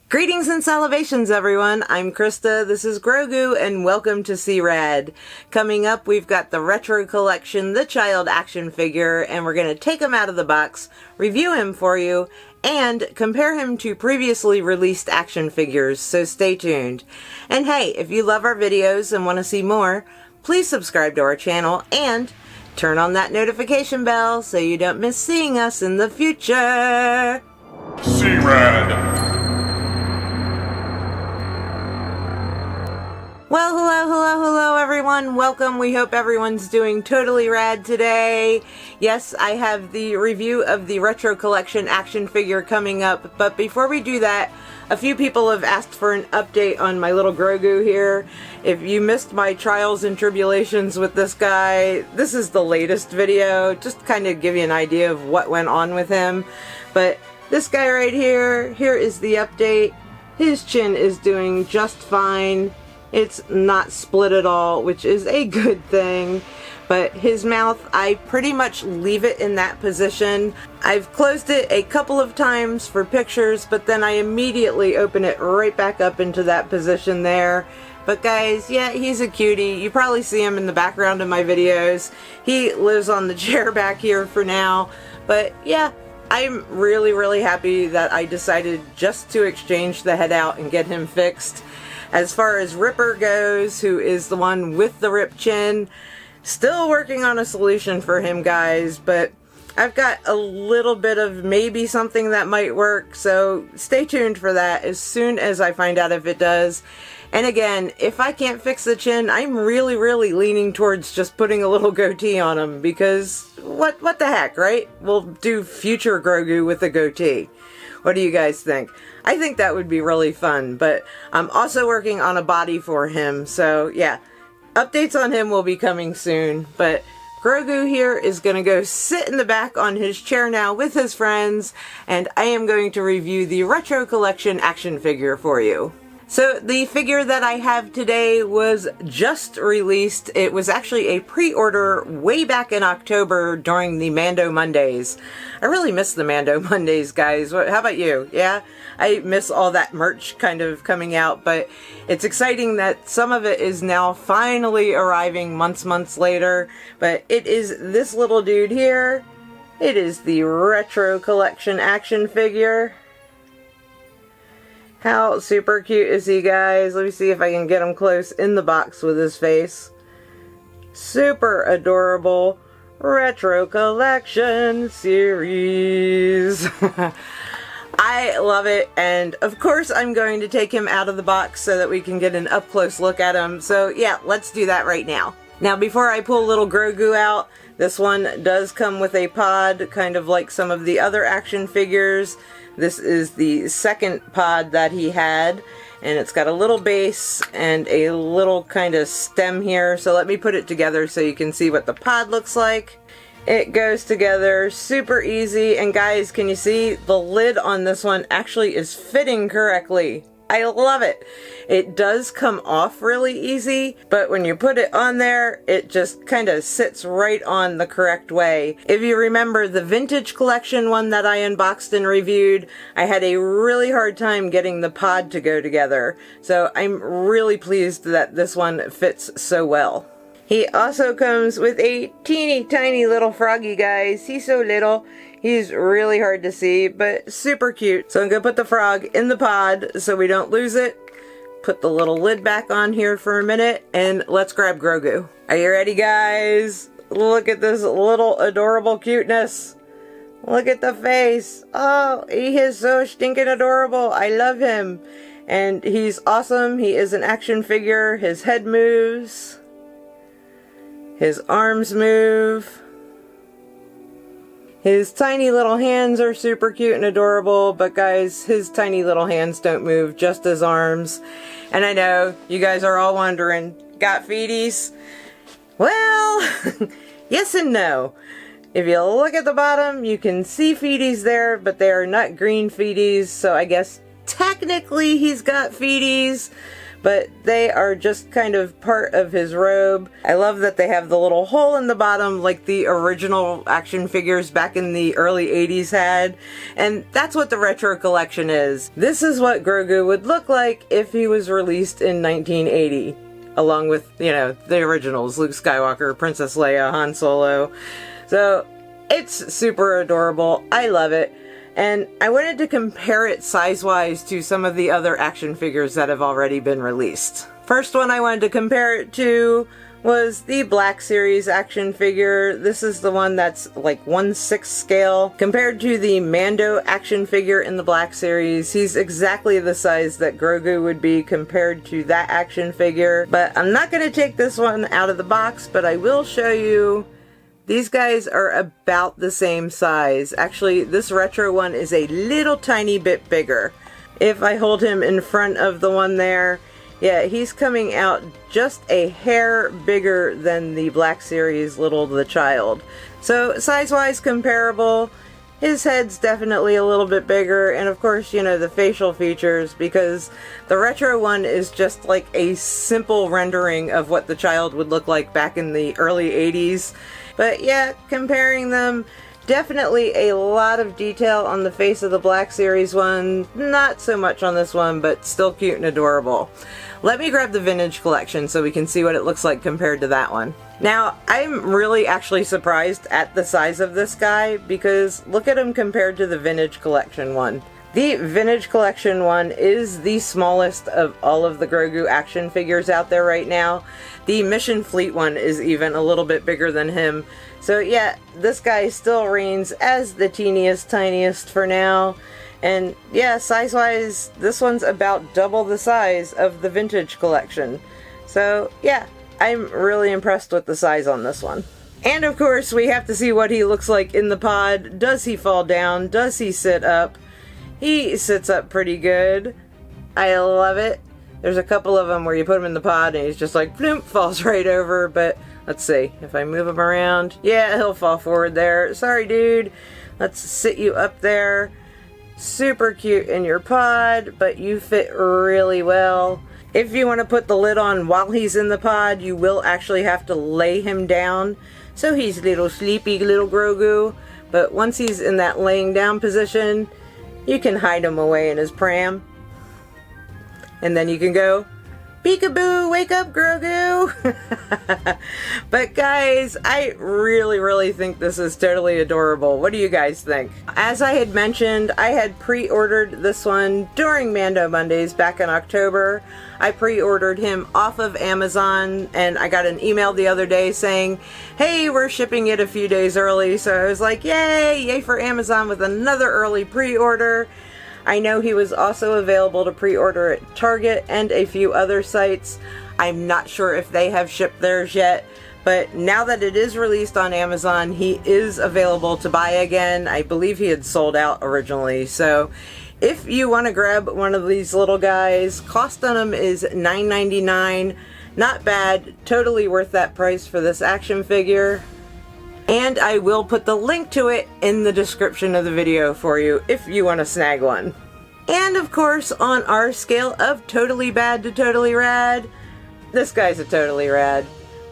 Greetings and salivations, everyone. I'm Krista, this is Grogu, and welcome to C-Rad. Coming up, we've got the Retro Collection, the child action figure, and we're going to take him out of the box, review him for you, and compare him to previously released action figures, so stay tuned. And hey, if you love our videos and want to see more, please subscribe to our channel and turn on that notification bell so you don't miss seeing us in the future. C-Rad. Well, hello everyone. Welcome. We hope everyone's doing totally rad today. Yes, I have the review of the Retro Collection action figure coming up, but before we do that, a few people have asked for an update on my little Grogu here. If you missed my trials and tribulations with this guy, this is the latest video, just kind of give you an idea of what went on with him. But this guy right here is the update. His chin is doing just fine. It's not split at all, which is a good thing. But his mouth, I pretty much leave it in that position. I've closed it a couple of times for pictures, but then I immediately open it right back up into that position there. But guys, yeah, he's a cutie. You probably see him in the background of my videos. He lives on the chair back here for now. But yeah, I'm really happy that I decided just to exchange the head out and get him fixed. As far as Ripper goes, who is the one with the ripped chin, still working on a solution for him, guys, but I've got a little bit of maybe something that might work, so stay tuned for that as soon as I find out if it does. And again, if I can't fix the chin, I'm really leaning towards just putting a little goatee on him, because what the heck, right? We'll do future Grogu with a goatee. What do you guys think? I think that would be really fun, but I'm also working on a body for him, so yeah, updates on him will be coming soon. But Grogu here is going to go sit in the back on his chair now with his friends, and I am going to review the Retro Collection action figure for you. So the figure that I have today was just released. It was actually a pre-order way back in October during the Mando Mondays. I really miss the Mando Mondays, guys. How about you? Yeah? I miss all that merch kind of coming out, but it's exciting that some of it is now finally arriving months later. But it is this little dude here. It is the Retro Collection action figure. How super cute is he, guys? Let me see if I can get him close in the box with his face. Super adorable Retro Collection series. I love it, and of course I'm going to take him out of the box so that we can get an up-close look at him. So yeah, let's do that right now. Now before I pull little Grogu out, this one does come with a pod, kind of like some of the other action figures. This is the second pod that he had, and it's got a little base and a little kind of stem here. So let me put it together so you can see what the pod looks like. It goes together super easy, and guys, can you see the lid on this one actually is fitting correctly? I love it. It does come off really easy, but when you put it on there, it just kind of sits right on the correct way. If you remember the Vintage Collection one that I unboxed and reviewed, I had a really hard time getting the pod to go together. So I'm really pleased that this one fits so well. He also comes with a teeny tiny little froggy, guys. He's so little. He's really hard to see, but super cute. So I'm going to put the frog in the pod so we don't lose it. Put the little lid back on here for a minute, and let's grab Grogu. Are you ready, guys? Look at this little adorable cuteness. Look at the face. Oh, he is so stinking adorable. I love him. And he's awesome. He is an action figure. His head moves. His arms move. His tiny little hands are super cute and adorable, but guys, his tiny little hands don't move, just his arms. And I know, you guys are all wondering, got feeties? Well, yes and no. If you look at the bottom, you can see feeties there, but they are not green feeties, so I guess technically he's got feeties, but they are just kind of part of his robe. I love that they have the little hole in the bottom like the original action figures back in the early 80s had, and that's what the retro collection is. This is what Grogu would look like if he was released in 1980, along with, you know, the originals, Luke Skywalker, Princess Leia, Han Solo. So it's super adorable. I love it. And I wanted to compare it size-wise to some of the other action figures that have already been released. First one I wanted to compare it to was the Black Series action figure. This is the one that's like 1/6 scale. Compared to the Mando action figure in the Black Series, he's exactly the size that Grogu would be compared to that action figure. But I'm not going to take this one out of the box, but I will show you. These guys are about the same size. Actually, this retro one is a little tiny bit bigger. If I hold him in front of the one there, yeah, he's coming out just a hair bigger than the Black Series Little the Child. So size-wise comparable. His head's definitely a little bit bigger, and of course, you know, the facial features, because the retro one is just like a simple rendering of what the child would look like back in the early 80s. But yeah, comparing them, definitely a lot of detail on the face of the Black Series one. Not so much on this one, but still cute and adorable. Let me grab the Vintage Collection so we can see what it looks like compared to that one. Now, I'm really actually surprised at the size of this guy, because look at him compared to the Vintage Collection one. The Vintage Collection one is the smallest of all of the Grogu action figures out there right now. The Mission Fleet one is even a little bit bigger than him. So yeah, this guy still reigns as the teeniest, tiniest for now. And yeah, size-wise, this one's about double the size of the Vintage Collection. So yeah, I'm really impressed with the size on this one. And of course, we have to see what he looks like in the pod. Does he fall down? Does he sit up? He sits up pretty good. I love it. There's a couple of them where you put him in the pod and he's just like, bloom, falls right over. But let's see, if I move him around, yeah, he'll fall forward there. Sorry, dude. Let's sit you up there. Super cute in your pod, but you fit really well. If you want to put the lid on while he's in the pod, you will actually have to lay him down. So he's little sleepy little Grogu. But once he's in that laying down position, you can hide him away in his pram. And then you can go, peekaboo, wake up, Grogu! But guys, I really think this is totally adorable. What do you guys think? As I had mentioned, I had pre-ordered this one during Mando Mondays back in October. I pre-ordered him off of Amazon, and I got an email the other day saying, hey, we're shipping it a few days early. So I was like, yay for Amazon with another early pre-order. I know he was also available to pre-order at Target and a few other sites. I'm not sure if they have shipped theirs yet, but now that it is released on Amazon, he is available to buy again. I believe he had sold out originally, so if you want to grab one of these little guys, cost on them is $9.99. Not bad, totally worth that price for this action figure. And I will put the link to it in the description of the video for you if you want to snag one. And of course, on our scale of totally bad to totally rad, this guy's a totally rad.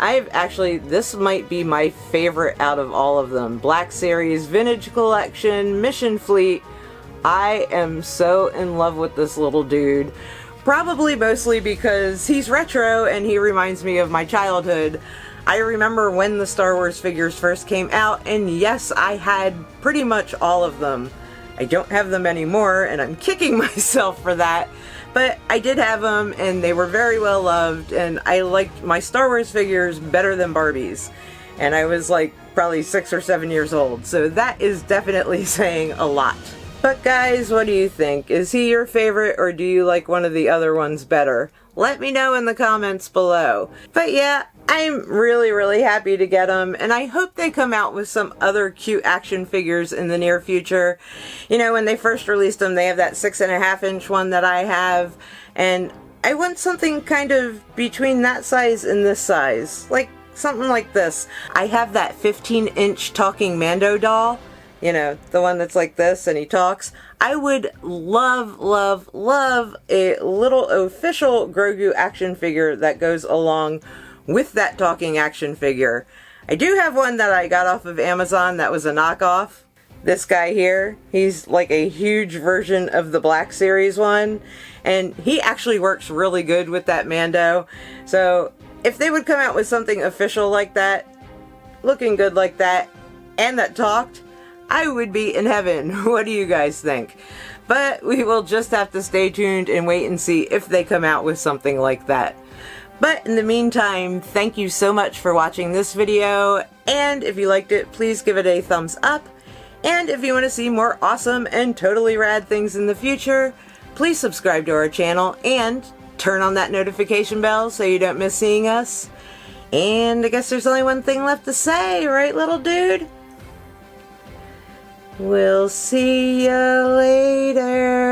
This might be my favorite out of all of them. Black Series, Vintage Collection, Mission Fleet. I am so in love with this little dude. Probably mostly because he's retro and he reminds me of my childhood. I remember when the Star Wars figures first came out, and yes, I had pretty much all of them. I don't have them anymore, and I'm kicking myself for that, but I did have them, and they were very well loved, and I liked my Star Wars figures better than Barbie's. And I was like probably 6 or 7 years old, so that is definitely saying a lot. But guys, what do you think? Is he your favorite, or do you like one of the other ones better? Let me know in the comments below. But yeah, I'm really happy to get them, and I hope they come out with some other cute action figures in the near future. You know, when they first released them, they have that 6.5-inch one that I have, and I want something kind of between that size and this size. Like, something like this. I have that 15-inch talking Mando doll. You know, the one that's like this and he talks. I would love, love, love a little official Grogu action figure that goes along with that talking action figure. I do have one that I got off of Amazon that was a knockoff. This guy here, he's like a huge version of the Black Series one, and he actually works really good with that Mando. So if they would come out with something official like that, looking good like that, and that talked, I would be in heaven. What do you guys think? But we will just have to stay tuned and wait and see if they come out with something like that. But in the meantime, thank you so much for watching this video, and if you liked it, please give it a thumbs up. And if you want to see more awesome and totally rad things in the future, please subscribe to our channel and turn on that notification bell so you don't miss seeing us. And I guess there's only one thing left to say, right, little dude? We'll see you later.